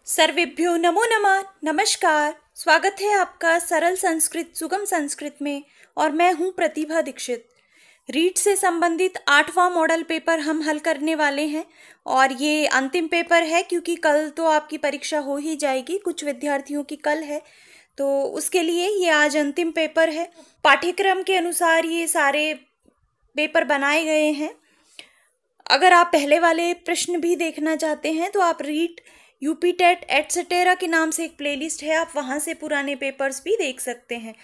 सर्वेभ्यो नमो नमः। नमस्कार, स्वागत है आपका सरल संस्कृत सुगम संस्कृत में। और मैं हूं प्रतिभा दीक्षित। रीट से संबंधित 8वां मॉडल पेपर हम हल करने वाले हैं और ये अंतिम पेपर है क्योंकि कल तो आपकी परीक्षा हो ही जाएगी। कुछ विद्यार्थियों की कल है तो उसके लिए ये आज अंतिम पेपर है। पाठ्यक्रम के अनुसार ये सारे पेपर बनाए गए हैं। अगर आप पहले वाले प्रश्न भी देखना चाहते हैं तो आप रीट यूपी टेट एटसेटेरा के नाम से एक प्लेलिस्ट है, आप वहाँ से पुराने पेपर्स भी देख सकते हैं।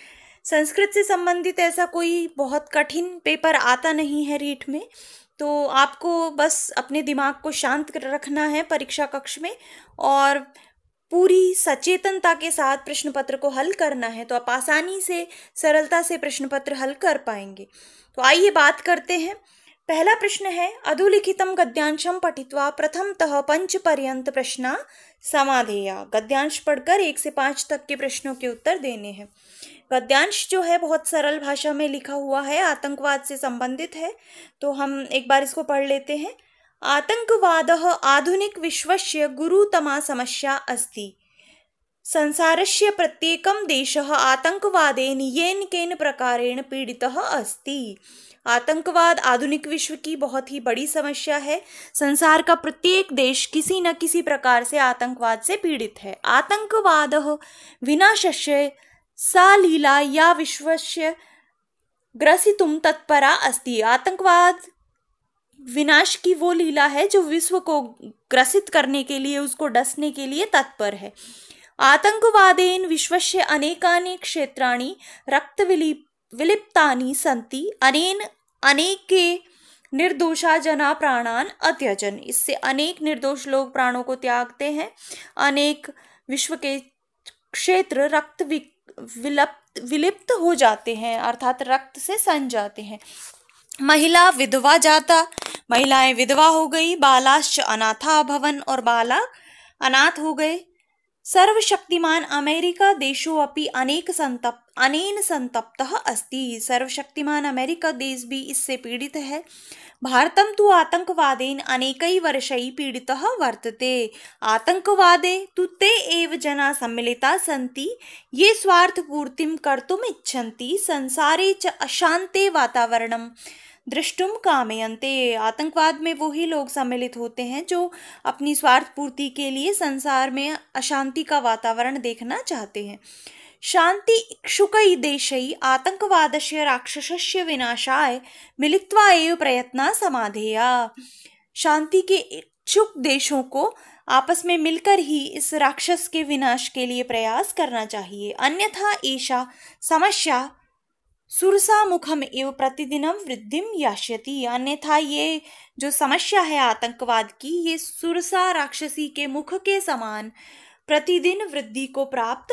संस्कृत से संबंधित ऐसा कोई बहुत कठिन पेपर आता नहीं है रीट में, तो आपको बस अपने दिमाग को शांत रखना है परीक्षा कक्ष में और पूरी सचेतनता के साथ प्रश्न पत्र को हल करना है, तो आप आसानी से सरलता से प्रश्न पत्र हल कर पाएंगे। तो आइए बात करते हैं। पहला प्रश्न है, अधोलिखितं गद्यांशं पठित्वा प्रथमतः 5 पर्यंत प्रश्न समाधेय। गद्यांश पढ़कर 1 से 5 तक के प्रश्नों के उत्तर देने हैं। गद्यांश जो है बहुत सरल भाषा में लिखा हुआ है, आतंकवाद से संबंधित है, तो हम एक बार इसको पढ़ लेते हैं। आतंकवादः आधुनिक विश्वस्य गुरुतमा समस्या अस्ति। संसारस्य प्रत्येकं देशः आतंकवादेन येन केन प्रकारेण पीड़ितः अस्ति। आतंकवाद आधुनिक विश्व की बहुत ही बड़ी समस्या है। संसार का प्रत्येक देश किसी न किसी प्रकार से आतंकवाद से पीड़ित है। आतंकवादः विनाशस्य सा लीला या विश्वस्य ग्रसितुम तत्परा अस्ति। आतंकवाद विनाश की वो लीला है जो विश्व को ग्रसित करने के लिए, उसको डसने के लिए तत्पर है। आतंकवादेन विश्वस्य अनेकानि क्षेत्राणि रक्तविलिप्तानि सन्ति। अनेन अनेके निर्दोषा जना प्राणान अत्यजन। इससे अनेक निर्दोष लोग प्राणों को त्यागते हैं। अनेक विश्व के क्षेत्र रक्त विलिप्त हो जाते हैं, अर्थात रक्त से सन जाते हैं। महिला विधवा जाता, महिलाएं विधवा हो गई। बालाश्च अनाथा भवन, और बालक अनाथ हो गए। सर्वशक्तिमान अमेरिका देशो अपि अनेन संतप्तः अस्ति। सर्वशक्तिमान अमेरिका देश भी इससे पीड़ित है। भारतं तु आतंकवादेन अनेकै वर्षै पीडितः वर्तते। आतंकवादे तु ते एव जना सम्मिलिता सन्ति ये स्वार्थपूर्तिं कर्तुम् इच्छन्ति संसारे च अशान्ते वातावरणं दृष्टुम कामयन्ते। आतंकवाद में वही लोग सम्मिलित होते हैं जो अपनी स्वार्थ पूर्ति के लिए संसार में अशांति का वातावरण देखना चाहते हैं। शांति इक्षुकै देशै आतंकवादस्य राक्षसस्य विनाशाय मिलित्वा एव प्रयत्ना समाधेया। शांति के इच्छुक देशों को आपस में मिलकर ही इस राक्षस के विनाश के लिए प्रयास करना चाहिए। अन्यथा एषा समस्या सुरसा मुखम एव प्रतिदिनम वृद्धिम यास्यति। अन्यथा ये जो समस्या है आतंकवाद की, ये सुरसा राक्षसी के मुख के समान प्रतिदिन वृद्धि को प्राप्त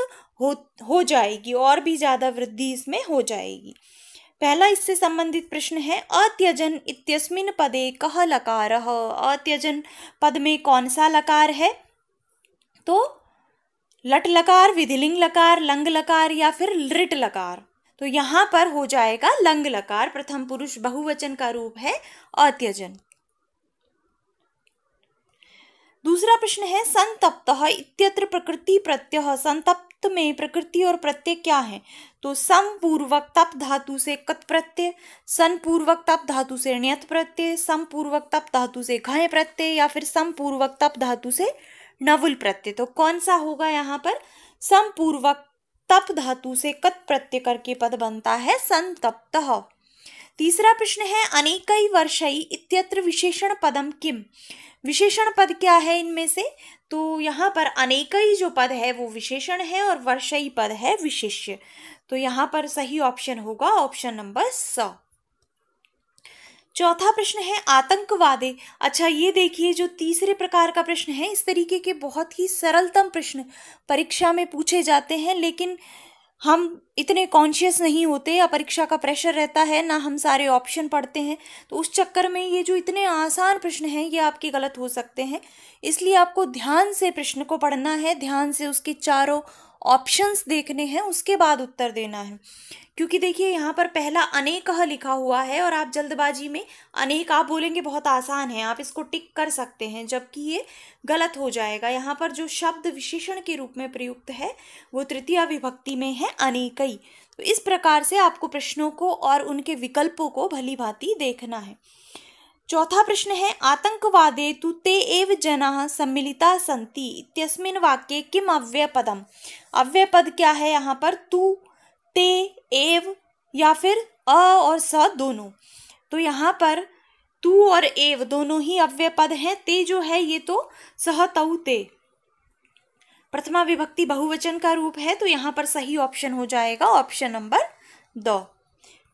हो जाएगी और भी ज्यादा वृद्धि इसमें हो जाएगी। पहला इससे संबंधित प्रश्न है, अत्यजन इत्यस्मिन् पदे कः लकारः। अत्यजन पद में कौन सा लकार है? तो लट लकार, विधिलिंग लकार, लंग लकार या फिर लृट लकार। तो यहाँ पर हो जाएगा लंग लकार। प्रथम पुरुष बहुवचन का रूप है अत्यजन। दूसरा प्रश्न है, संतप्तः इत्यत्र प्रकृति प्रत्यय। संतप्त में प्रकृति और प्रत्यय क्या है? तो सम पूर्वक तप धातु से कत प्रत्यय, सन पूर्वक तप धातु से ण्यत प्रत्यय, सम पूर्वक तप धातु से घय प्रत्यय या फिर सम पूर्वक तप धातु से नवुल प्रत्यय। तो कौन सा होगा यहाँ पर? सम पूर्वक तप धातु से कत प्रत्यय करके पद बनता है संतप्तः। तीसरा प्रश्न है, अनेकै वर्षै इत्यत्र विशेषण पदम किम। विशेषण पद क्या है इनमें से? तो यहाँ पर अनेकै जो पद है वो विशेषण है और वर्षै पद है विशेष्य। तो यहाँ पर सही ऑप्शन होगा ऑप्शन नंबर स। चौथा प्रश्न है, आतंकवादे। अच्छा, ये देखिए जो तीसरे प्रकार का प्रश्न है, इस तरीके के बहुत ही सरलतम प्रश्न परीक्षा में पूछे जाते हैं, लेकिन हम इतने कॉन्शियस नहीं होते या परीक्षा का प्रेशर रहता है ना, हम सारे ऑप्शन पढ़ते हैं, तो उस चक्कर में ये जो इतने आसान प्रश्न हैं ये आपके गलत हो सकते हैं। इसलिए आपको ध्यान से प्रश्न को पढ़ना है, ध्यान से उसके चारों ऑप्शंस देखने हैं, उसके बाद उत्तर देना है। क्योंकि देखिए यहाँ पर पहला अनेकः लिखा हुआ है और आप जल्दबाजी में अनेक आप बोलेंगे, बहुत आसान है, आप इसको टिक कर सकते हैं, जबकि ये गलत हो जाएगा। यहाँ पर जो शब्द विशेषण के रूप में प्रयुक्त है वो तृतीया विभक्ति में है अनेकई। तो इस प्रकार से आपको प्रश्नों को और उनके विकल्पों को भली भांति देखना है। चौथा प्रश्न है, आतंकवादे तु ते एव जनाः सम्मिलिता सन्ति इत्यस्मिन् वाक्ये किम अव्ययपदम्। अव्ययपद क्या है यहाँ पर? तु, ते, एव या फिर अ और स दोनों। तो यहाँ पर तू और एव दोनों ही अव्ययपद हैं। ते जो है ये तो सह तौ ते प्रथमा विभक्ति बहुवचन का रूप है, तो यहाँ पर सही ऑप्शन हो जाएगा ऑप्शन नंबर 2।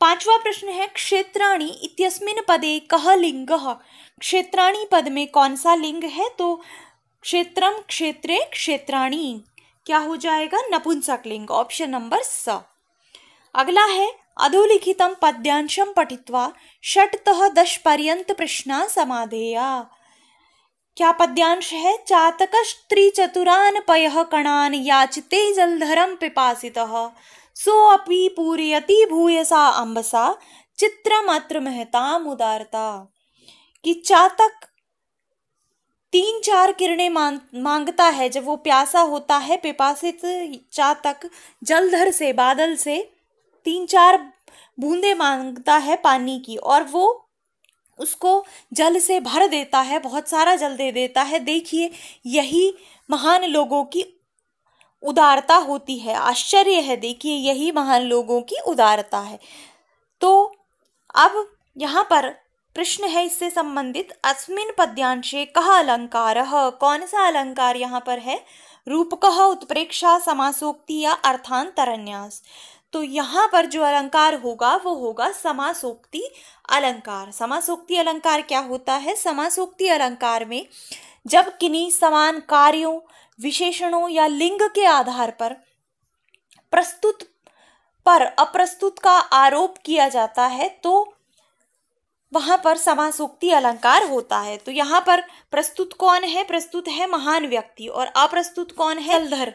पांचवा प्रश्न है, क्षेत्राणि इत्यस्मिन् पदे कः लिंगः। क्षेत्राणि पद में कौन सा लिंग है? तो क्षेत्रम, क्षेत्रे, क्षेत्राणि क्या हो जाएगा? नपुंसक लिंग, ऑप्शन नंबर स। अगला है, अधोलिखितं पद्यांशं पठित्वा 6 10 पर्यंत प्रश्ना समाधेया। क्या पद्यांश है? चातकस्त्रीचतुरान् पयः कणान् याचते जलधरं पिपासितः सोऽपि पूरयति भूयसा अम्बसा चित्रमत्र महताम उदारता। कि चातक 3-4 किरणें मांगता है जब वो प्यासा होता है। पिपासित चातक जलधर से, बादल से 3-4 बूंदे मांगता है पानी की, और वो उसको जल से भर देता है, बहुत सारा जल दे देता है। देखिए यही महान लोगों की उदारता होती है। आश्चर्य है, देखिए यही महान लोगों की उदारता है। तो अब यहाँ पर प्रश्न है इससे संबंधित, अस्मिन् पद्यांशे कः अलंकारः। कौन सा अलंकार यहाँ पर है? रूपकः, उत्प्रेक्षा, समासोक्ति या अर्थांतरन्यास। तो यहाँ पर जो अलंकार होगा वो होगा समासोक्ति अलंकार। समासोक्ति अलंकार क्या होता है? समासोक्ति अलंकार में जब किन्हीं समान कार्यों, विशेषणों या लिंग के आधार पर प्रस्तुत पर अप्रस्तुत का आरोप किया जाता है तो वहां पर समासोक्ति अलंकार होता है। तो यहाँ पर प्रस्तुत कौन है? प्रस्तुत है महान व्यक्ति, और अप्रस्तुत कौन है? जलधर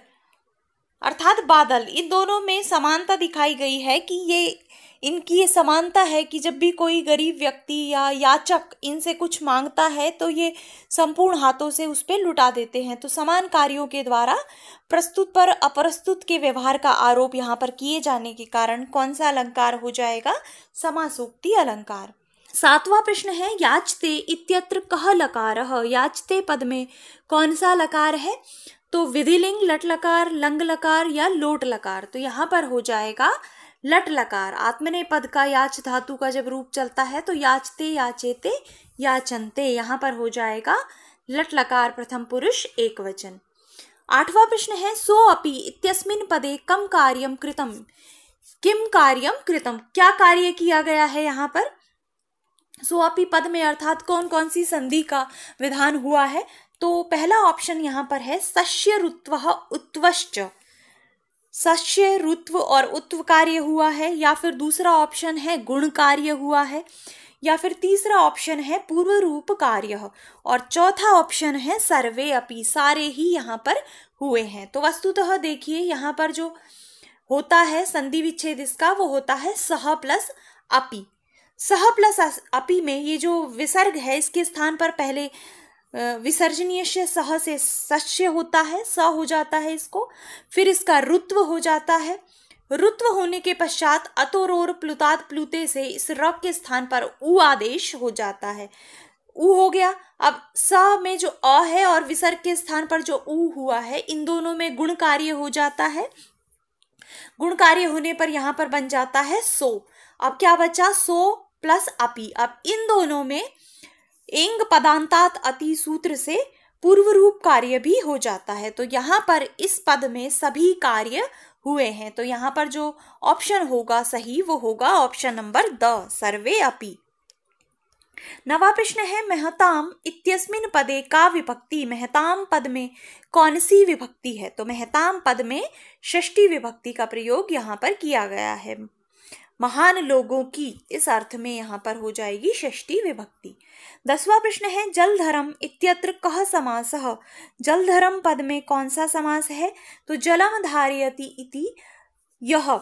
अर्थात बादल। इन दोनों में समानता दिखाई गई है कि इनकी ये समानता है कि जब भी कोई गरीब व्यक्ति या याचक इनसे कुछ मांगता है तो ये संपूर्ण हाथों से उस पर लुटा देते हैं। तो समान कार्यों के द्वारा प्रस्तुत पर अप्रस्तुत के व्यवहार का आरोप यहाँ पर किए जाने के कारण कौन सा अलंकार हो जाएगा? समासोक्ति अलंकार। 7वां प्रश्न है, याचते इत्यत्र कः लकारः। याचते पद में कौन सा लकार है? तो विधिलिंग, लट लकार, लंग लकार या लोट लकार। तो यहाँ पर हो जाएगा लट लकार। आत्मनेपद का याच धातु का जब रूप चलता है तो याचते, याचेते, याचनते, यहाँ पर हो जाएगा लट लकार प्रथम पुरुष एक वचन। 8वां प्रश्न है, सोऽपि इत्यस्मिन् पदे कम कार्यम कृतम। किम कार्यम कृतम, क्या कार्य किया गया है यहाँ पर? सोऽपि पद में अर्थात कौन कौन सी संधि का विधान हुआ है? तो पहला ऑप्शन यहाँ पर है सस्य ऋत्वः उत्वश्च। सस्य, ऋत्व और उत्व कार्य हुआ है, या फिर दूसरा ऑप्शन है गुण कार्य हुआ है, या फिर तीसरा ऑप्शन है पूर्व रूप कार्य, और चौथा ऑप्शन है सर्वे अपि, सारे ही यहाँ पर हुए हैं। तो वस्तुतः देखिए यहाँ पर जो होता है संधि विच्छेद इसका, वो होता है सह प्लस अपि। सह प्लस अपि में ये जो विसर्ग है इसके स्थान पर पहले विसर्जनीय सह से सस्य होता है, स हो जाता है इसको, फिर इसका ऋत्व हो जाता है। ऋत्व होने के पश्चात अतोरोर प्लुतात प्लुते से इस र के स्थान पर उ आदेश हो जाता है। उ हो गया। अब स में जो अ है और विसर्ग के स्थान पर जो उ हुआ है, इन दोनों में गुण कार्य हो जाता है। गुण कार्य होने पर यहाँ पर बन जाता है सो। अब क्या बचा? सो प्लस अपि। अब इन दोनों में एंग पदांतात अति सूत्र से पूर्व रूप कार्य भी हो जाता है। तो यहाँ पर इस पद में सभी कार्य हुए हैं। तो यहाँ पर जो ऑप्शन होगा सही वो होगा ऑप्शन नंबर द, सर्वे अपि। 9वां प्रश्न है, महताम इत्यस्मिन् पदे का विभक्ति। महताम पद में कौन सी विभक्ति है? तो महताम पद में षष्ठी विभक्ति का प्रयोग यहाँ पर किया गया है। महान लोगों की, इस अर्थ में यहाँ पर हो जाएगी षष्ठी विभक्ति। 10वां प्रश्न है जलधरम इत्यत्र कः समासः। जलधरम पद में कौन सा समास है? तो जलम धारयति इति यह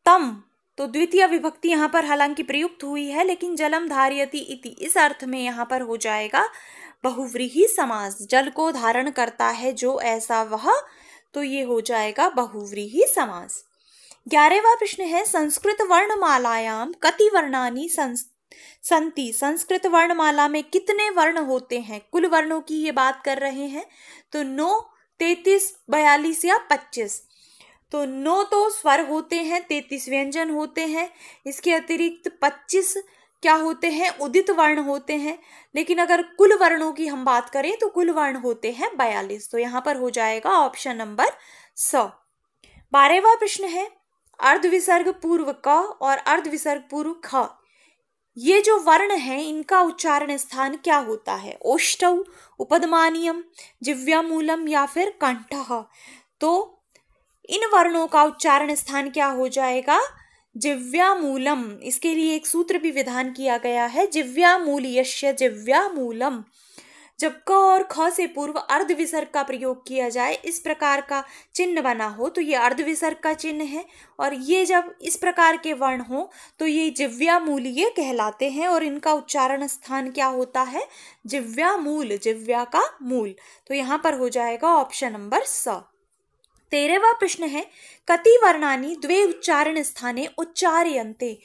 तम, तो द्वितीय विभक्ति यहाँ पर हालांकि प्रयुक्त हुई है, लेकिन जलम धारयति इति इस अर्थ में यहाँ पर हो जाएगा बहुव्रीहि समास। जल को धारण करता है जो ऐसा वह, तो ये हो जाएगा बहुव्रीहि समास। 11वां प्रश्न है संस्कृत वर्णमालायाम कति वर्णानि संति। संस्कृत वर्णमाला में कितने वर्ण होते हैं? कुल वर्णों की ये बात कर रहे हैं, तो 9, 33, 42 या 25। तो 9 तो स्वर होते हैं, 33 व्यंजन होते हैं, इसके अतिरिक्त 25 क्या होते हैं? उदित वर्ण होते हैं। लेकिन अगर कुल वर्णों की हम बात करें तो कुल वर्ण होते हैं 42। तो यहाँ पर हो जाएगा ऑप्शन नंबर 100। 12वां प्रश्न है अर्धविसर्ग पूर्व क और अर्धविसर्ग पूर्व ख, ये जो वर्ण है इनका उच्चारण स्थान क्या होता है? ओष्ठौ, उपदमानियम, जिह्वामूलम या फिर कंठः। तो इन वर्णों का उच्चारण स्थान क्या हो जाएगा? जिह्वामूलम। इसके लिए एक सूत्र भी विधान किया गया है, जिह्वामूल्यस्य जिह्वामूलम। जब क और ख से पूर्व अर्ध विसर्ग का प्रयोग किया जाए, इस प्रकार का चिन्ह बना हो तो ये अर्ध विसर्ग का चिन्ह है, और ये जब इस प्रकार के वर्ण हो तो ये जिह्वामूल्य कहलाते हैं, और इनका उच्चारण स्थान क्या होता है? जिह्वामूल, जिह्वा का मूल। तो यहाँ पर हो जाएगा ऑप्शन नंबर 100। 13वां प्रश्न है कति वर्णानि द्वे उच्चारण स्थाने उच्चार्यन्ते।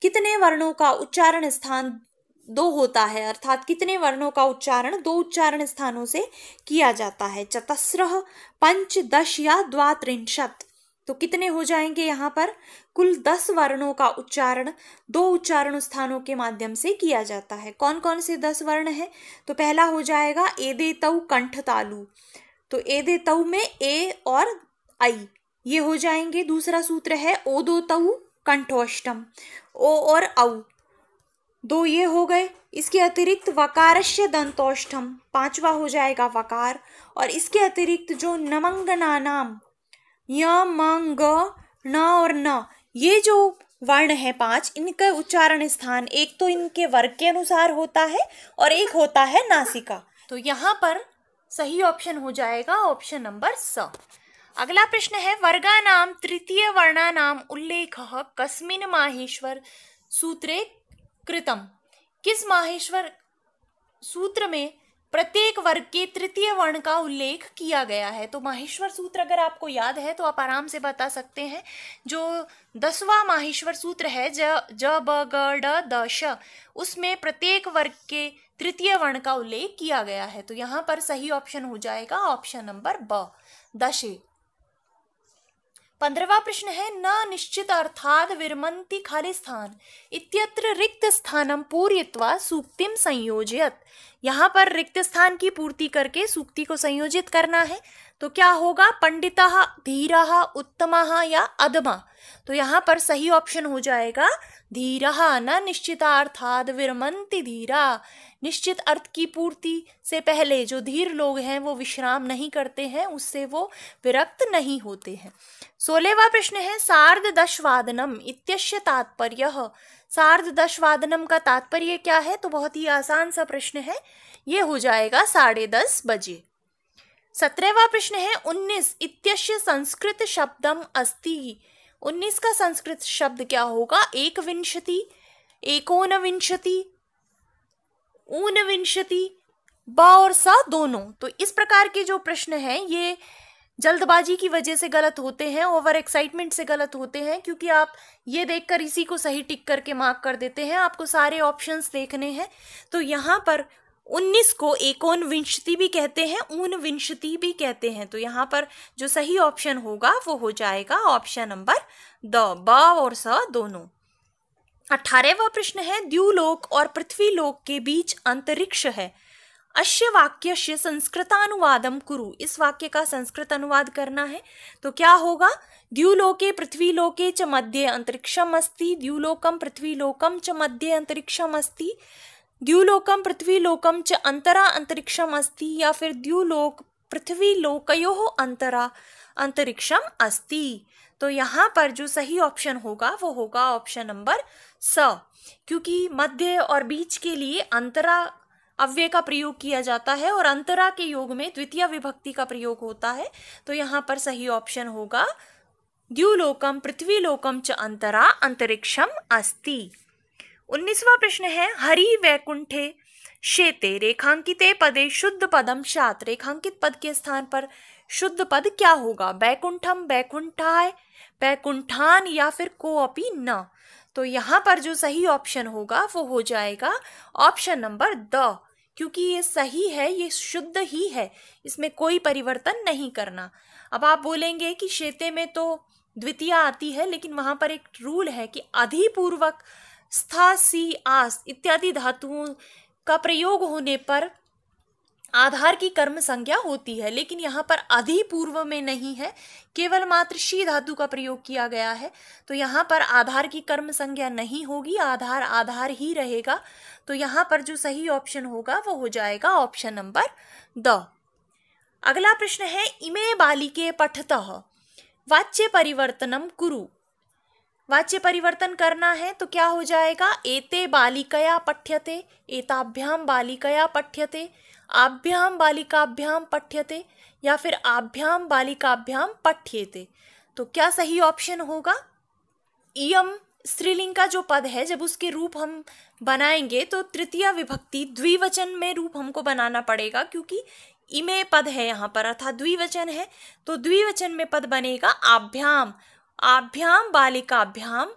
कितने वर्णों का उच्चारण स्थान 2 होता है, अर्थात कितने वर्णों का उच्चारण 2 उच्चारण स्थानों से किया जाता है? चतस्रः, पंच, 10 या द्वात्रिंशत्। तो कितने हो जाएंगे यहाँ पर? कुल 10 वर्णों का उच्चारण 2 उच्चारण स्थानों के माध्यम से किया जाता है। कौन कौन से 10 वर्ण है? तो पहला हो जाएगा एदेतौ कंठ तालु। तो एदेतौ में ए और आई ये हो जाएंगे। दूसरा सूत्र है ओदोतौ कंठोष्टम, ओ और औ 2 ये हो गए। इसके अतिरिक्त वकारस्य दंतोष्ठम 5वां हो जाएगा वकार। और इसके अतिरिक्त जो नमंगना नाम य, मंग, न और न, ये जो वर्ण है 5, इनका उच्चारण स्थान एक तो इनके वर्ग के अनुसार होता है और एक होता है नासिका। तो यहाँ पर सही ऑप्शन हो जाएगा ऑप्शन नंबर 100। अगला प्रश्न है वर्गानाम तृतीय वर्णानाम उल्लेखः कस्मिन् माहेश्वर सूत्रे कृतम्। किस माहेश्वर सूत्र में प्रत्येक वर्ग के तृतीय वर्ण का उल्लेख किया गया है? तो माहेश्वर सूत्र अगर आपको याद है तो आप आराम से बता सकते हैं। जो 10वां माहेश्वर सूत्र है ज ब ग ड द श, उसमें प्रत्येक वर्ग के तृतीय वर्ण का उल्लेख किया गया है। तो यहाँ पर सही ऑप्शन हो जाएगा ऑप्शन नंबर ब, दशे। 15वां प्रश्न है न निश्चित अर्थात विरमन्ति खाली स्थान इत्यत्र रिक्त स्थानम पूरयित्वा सूक्तिम संयोजयत। यहाँ पर रिक्त स्थान की पूर्ति करके सूक्ति को संयोजित करना है। तो क्या होगा? पंडितः, धीरः, उत्तमः या अधमः। तो यहाँ पर सही ऑप्शन हो जाएगा धीरः। न निश्चितार्थाद विरमन्ति धीरा। निश्चित अर्थ की पूर्ति से पहले जो धीर लोग हैं वो विश्राम नहीं करते हैं, उससे वो विरक्त नहीं होते हैं। 16वां प्रश्न है सार्धदशवादनम इत्यस्य तात्पर्यः। सार्धदशवादनम का तात्पर्य क्या है? तो बहुत ही आसान सा प्रश्न है, ये हो जाएगा 10:30 बजे। 17वां प्रश्न है 19 इत्यस्य संस्कृत शब्दम अस्ति। 19 का संस्कृत शब्द क्या होगा? एकविंशति, एकोनविंशति, ऊनविंशति, ब और स दोनों। तो इस प्रकार के जो प्रश्न हैं ये जल्दबाजी की वजह से गलत होते हैं, ओवर एक्साइटमेंट से गलत होते हैं, क्योंकि आप ये देखकर इसी को सही टिक करके मार्क कर देते हैं। आपको सारे ऑप्शंस देखने हैं। तो यहाँ पर 19 को एकोनविंशति भी कहते हैं, ऊनविंशति भी कहते हैं। तो यहाँ पर जो सही ऑप्शन होगा वो हो जाएगा ऑप्शन नंबर द, ब और स दोनों। 18वां प्रश्न है द्युलोक और पृथ्वीलोक के बीच अंतरिक्ष है। अस्य वाक्यस्य संस्कृतानुवादम कुरु। इस वाक्य का संस्कृत अनुवाद करना है। तो क्या होगा? द्युलोके पृथ्वीलोके च मध्ये अंतरिक्षम अस्ति, द्युलोकम पृथ्वीलोकम च मध्ये अंतरिक्षम अस्ति, द्युलोकम पृथ्वीलोकम च अंतरा अंतरिक्षम अस्ति, या फिर द्युलोक पृथ्वी लोकयोः अंतरा अंतरिक्षम अस्ति। तो यहाँ पर जो सही ऑप्शन होगा वो होगा ऑप्शन नंबर स, क्योंकि मध्य और बीच के लिए अंतरा अव्यय का प्रयोग किया जाता है और अंतरा के योग में द्वितीय विभक्ति का प्रयोग होता है। तो यहाँ पर सही ऑप्शन होगा द्युलोकम पृथ्वीलोकम च अंतरा अंतरिक्षम अस्ति। 19वां प्रश्न है हरि वैकुंठे शेते रेखांकिते पदे शुद्ध पदम शात। रेखांकित पद के स्थान पर शुद्ध पद क्या होगा? बैकुंठम, बैकुंठाय, बैकुंठान या फिर कोअपि न। तो यहाँ पर जो सही ऑप्शन होगा वो हो जाएगा ऑप्शन नंबर द, क्योंकि ये सही है, ये शुद्ध ही है, इसमें कोई परिवर्तन नहीं करना। अब आप बोलेंगे कि शेते में तो द्वितीय आती है, लेकिन वहां पर एक रूल है कि अधिपूर्वक स्था, सी, आस इत्यादि धातुओं का प्रयोग होने पर आधार की कर्म संज्ञा होती है, लेकिन यहाँ पर अधिपूर्व में नहीं है, केवल मात्र शी धातु का प्रयोग किया गया है। तो यहाँ पर आधार की कर्म संज्ञा नहीं होगी, आधार आधार ही रहेगा। तो यहाँ पर जो सही ऑप्शन होगा वो हो जाएगा ऑप्शन नंबर द। अगला प्रश्न है इमे बालिके पठतः वाच्य परिवर्तनम कुरु। वाच्य परिवर्तन करना है तो क्या हो जाएगा? एते बालिकया पठ्यते, एताभ्याम बालिकया पठ्यते, आभ्याम बालिकाभ्याम पठ्यते या फिर आभ्याम बालिकाभ्याम पठ्येते। तो क्या सही ऑप्शन होगा? इयम स्त्रीलिंग का जो पद है, जब उसके रूप हम बनाएंगे तो तृतीय विभक्ति द्विवचन में रूप हमको बनाना पड़ेगा, क्योंकि इमे पद है यहाँ पर अर्थात द्विवचन है। तो द्विवचन में पद बनेगा आभ्याम, आभ्याम बालिकाभ्याम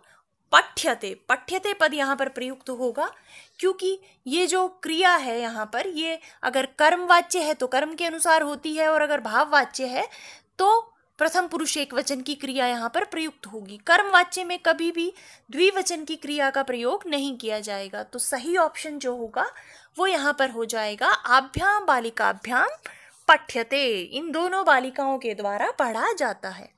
पठ्यते। पठ्यते पद यहाँ पर प्रयुक्त होगा, क्योंकि ये जो क्रिया है यहाँ पर, ये अगर कर्मवाच्य है तो कर्म के अनुसार होती है, और अगर भाववाच्य है तो प्रथम पुरुष एक वचन की क्रिया यहाँ पर प्रयुक्त होगी। कर्मवाच्य में कभी भी द्विवचन की क्रिया का प्रयोग नहीं किया जाएगा। तो सही ऑप्शन जो होगा वो यहाँ पर हो जाएगा आभ्याम बालिकाभ्याम पठ्यते। इन दोनों बालिकाओं के द्वारा पढ़ा जाता है।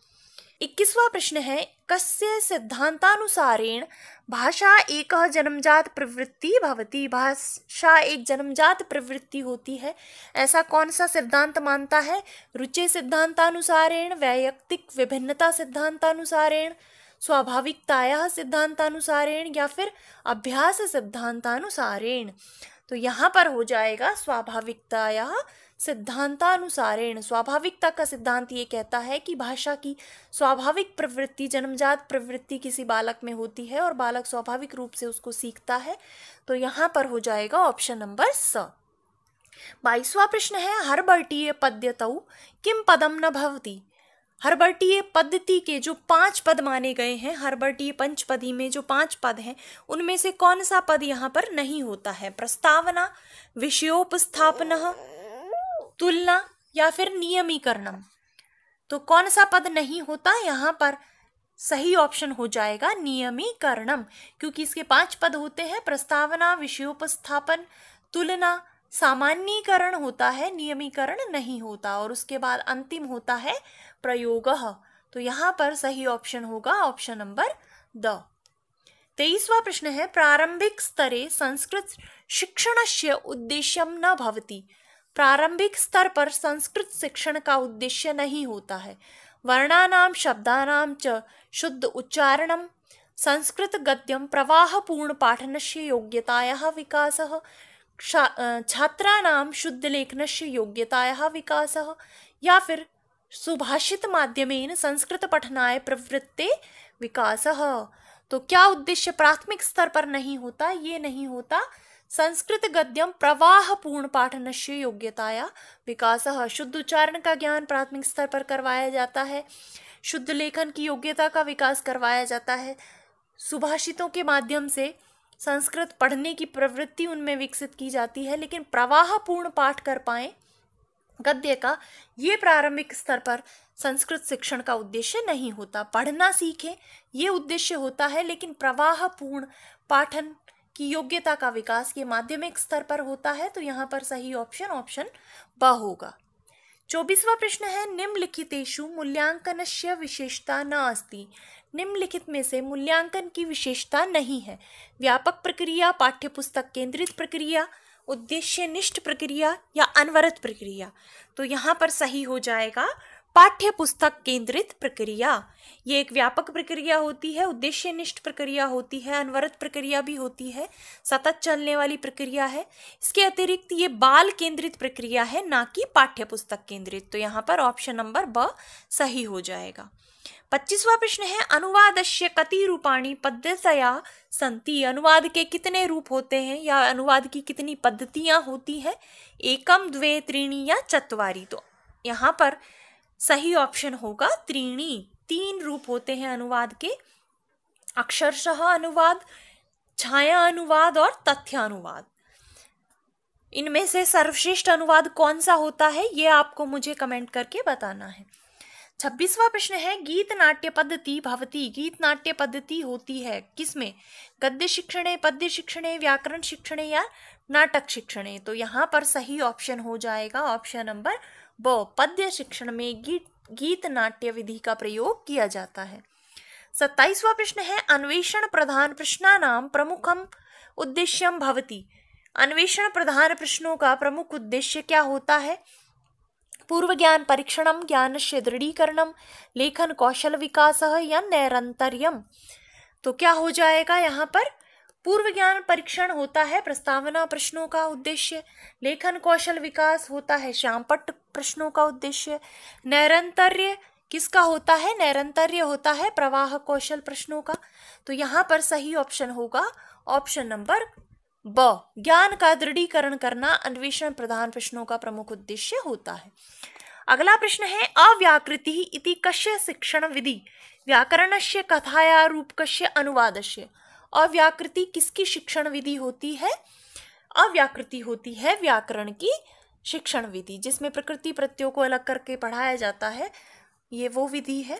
21वां प्रश्न है कस्य सिद्धांतानुसारेण भाषा एक जन्मजात प्रवृत्ति भवति। भाषा एक जन्मजात प्रवृत्ति होती है, ऐसा कौन सा सिद्धांत मानता है? रुचि सिद्धांतानुसारेण, वैयक्तिक विभिन्नता सिद्धांतानुसारेण, स्वाभाविकताया सिद्धांतानुसारेण या फिर अभ्यास सिद्धांतानुसारेण। तो यहाँ पर हो जाएगा स्वाभाविकताया सिद्धांतानुसारेण। स्वाभाविकता का सिद्धांत ये कहता है कि भाषा की स्वाभाविक प्रवृत्ति, जन्मजात प्रवृत्ति किसी बालक में होती है और बालक स्वाभाविक रूप से उसको सीखता है। तो यहाँ पर हो जाएगा ऑप्शन नंबर स। 22वां प्रश्न है हर्बर्टीय पद्यतौ किम पदम न भवति। हर्बर्टीय पद्धति के जो 5 पद माने गए हैं, हर्बर्टीय पंचपदी में जो 5 पद हैं, उनमें से कौन सा पद यहाँ पर नहीं होता है? प्रस्तावना, विषयोपस्थापन, तुलना या फिर नियमीकरणम। तो कौन सा पद नहीं होता? यहाँ पर सही ऑप्शन हो जाएगा नियमीकरणम, क्योंकि इसके 5 पद होते हैं, प्रस्तावना, विषयोपस्थापन, तुलना, सामान्यीकरण होता है, नियमीकरण नहीं होता, और उसके बाद अंतिम होता है प्रयोगः। तो यहाँ पर सही ऑप्शन होगा ऑप्शन नंबर द। 23वां प्रश्न है प्रारंभिक स्तरे संस्कृत शिक्षणस्य उद्देश्यम न भवति। प्रारंभिक स्तर पर संस्कृत शिक्षण का उद्देश्य नहीं होता है। वर्णानां शब्दानां च शुद्ध उच्चारणम, संस्कृत गद्यम प्रवाहपूर्ण पाठनस्य योग्यतायाः विकासः, छात्राणां शुद्ध लेखनस्य योग्यतायाः विकासः या फिर सुभाषित माध्यमेन संस्कृत पठनाय प्रवृत्ते विकासः। तो क्या उद्देश्य प्राथमिक स्तर पर नहीं होता? ये नहीं होता। संस्कृत गद्यम प्रवाहपूर्ण पाठनस्य योग्यताया विकासः, शुद्ध उच्चारण का ज्ञान प्राथमिक स्तर पर करवाया जाता है, शुद्ध लेखन की योग्यता का विकास करवाया जाता है, सुभाषितों के माध्यम से संस्कृत पढ़ने की प्रवृत्ति उनमें विकसित की जाती है, लेकिन प्रवाहपूर्ण पाठ कर पाएं गद्य का, ये प्रारंभिक स्तर पर संस्कृत शिक्षण का उद्देश्य नहीं होता। पढ़ना सीखें ये उद्देश्य होता है, लेकिन प्रवाहपूर्ण पाठन की योग्यता का विकास ये माध्यमिक स्तर पर होता है। तो यहाँ पर सही ऑप्शन ब होगा। 24वां प्रश्न है निम्नलिखितेषु मूल्यांकनस्य विशेषता न अस्ति। निम्नलिखित में से मूल्यांकन की विशेषता नहीं है। व्यापक प्रक्रिया, पाठ्यपुस्तक केंद्रित प्रक्रिया, उद्देश्यनिष्ठ प्रक्रिया या अनवरत प्रक्रिया? तो यहाँ पर सही हो जाएगा पाठ्य पुस्तक केंद्रित प्रक्रिया। ये एक व्यापक प्रक्रिया होती है, उद्देश्यनिष्ठ प्रक्रिया होती है, अनवरत प्रक्रिया भी होती है, सतत चलने वाली प्रक्रिया है। इसके अतिरिक्त ये बाल केंद्रित प्रक्रिया है, ना कि पाठ्य पुस्तक केंद्रित। तो यहाँ पर ऑप्शन नंबर ब सही हो जाएगा। 25वां प्रश्न है, अनुवादस्य कति रूपाणि पद्धतया सन्ति? अनुवाद के कितने रूप होते हैं या अनुवाद की कितनी पद्धतियां होती हैं? एकम, द्वे, त्रीणि या चत्वारि? तो यहाँ पर सही ऑप्शन होगा त्रीणि। 3 रूप होते हैं अनुवाद के, अक्षरशः अनुवाद, छाया अनुवाद और तथ्य अनुवाद। इनमें से सर्वश्रेष्ठ अनुवाद कौन सा होता है, ये आपको मुझे कमेंट करके बताना है। 26वां प्रश्न है, गीत नाट्य पद्धति भवति? गीत नाट्य पद्धति होती है किसमें? गद्य शिक्षणे, पद्य शिक्षणे, व्याकरण शिक्षणे या नाटक शिक्षणे? तो यहाँ पर सही ऑप्शन हो जाएगा ऑप्शन नंबर ब, पद्य शिक्षण में गीत नाट्य विधि का प्रयोग किया जाता है। 27वां प्रश्न है, अन्वेषण प्रधान प्रश्नानां प्रमुखम उद्देश्यम भवति? अन्वेषण प्रधान प्रश्नों का प्रमुख उद्देश्य क्या होता है? पूर्व ज्ञान परीक्षणम, ज्ञानस्य दृढ़ीकरणम, लेखन कौशल विकासः या नैरंतर्यम? तो क्या हो जाएगा यहाँ पर? पूर्व ज्ञान परीक्षण होता है प्रस्तावना प्रश्नों का उद्देश्य, लेखन कौशल विकास होता है श्यामपट्ट प्रश्नों का उद्देश्य, नैरंतर्य किसका होता है? नैरंतर्य होता है प्रवाह कौशल प्रश्नों का। तो यहाँ पर सही ऑप्शन होगा ऑप्शन नंबर ब, ज्ञान का दृढ़ीकरण करना अन्वेषण प्रधान प्रश्नों का प्रमुख उद्देश्य होता है। अगला प्रश्न है, अव्याकृति इति कस्य शिक्षण विधि? व्याकरणस्य कथाया रूपकस्य अनुवादस्य? अव्याकृति किसकी शिक्षण विधि होती है? अव्याकृति होती है व्याकरण की शिक्षण विधि, जिसमें प्रकृति प्रत्ययों को अलग करके पढ़ाया जाता है, ये वो विधि है।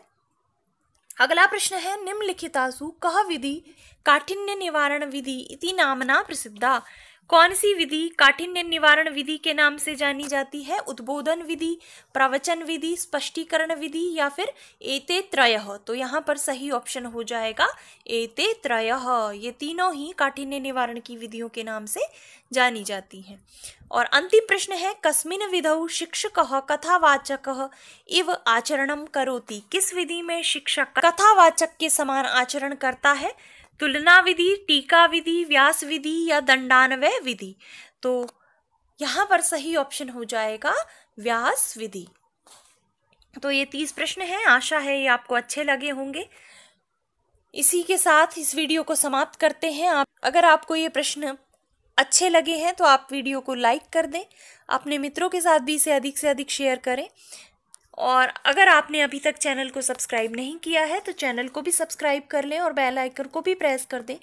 अगला प्रश्न है, निम्नलिखितासु कः विधि काठिन्य निवारण विधि इति नामना प्रसिद्धा? कौन सी विधि काठिन्य निवारण विधि के नाम से जानी जाती है? उद्बोधन विधि, प्रवचन विधि, स्पष्टीकरण विधि या फिर एते त्रयः? तो यहाँ पर सही ऑप्शन हो जाएगा एते त्रयः। ये तीनों ही काठिन्य निवारण की विधियों के नाम से जानी जाती हैं। और अंतिम प्रश्न है, कस्मिन् विधौ शिक्षकः कथावाचकः इव आचरणं करोति? किस विधि में शिक्षक कथावाचक के समान आचरण करता है? तुलना विधि, टीका विधि, व्यास विधि या दंडान्वय विधि? तो यहाँ पर सही ऑप्शन हो जाएगा व्यास विधि। तो ये 30 प्रश्न हैं, आशा है ये आपको अच्छे लगे होंगे। इसी के साथ इस वीडियो को समाप्त करते हैं। अगर आपको ये प्रश्न अच्छे लगे हैं तो आप वीडियो को लाइक कर दें, अपने मित्रों के साथ भी इसे अधिक से अधिक शेयर करें। और अगर आपने अभी तक चैनल को सब्सक्राइब नहीं किया है तो चैनल को भी सब्सक्राइब कर लें और बेल आइकन को भी प्रेस कर दें,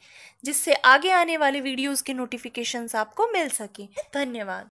जिससे आगे आने वाले वीडियोस के नोटिफिकेशंस आपको मिल सकें। धन्यवाद।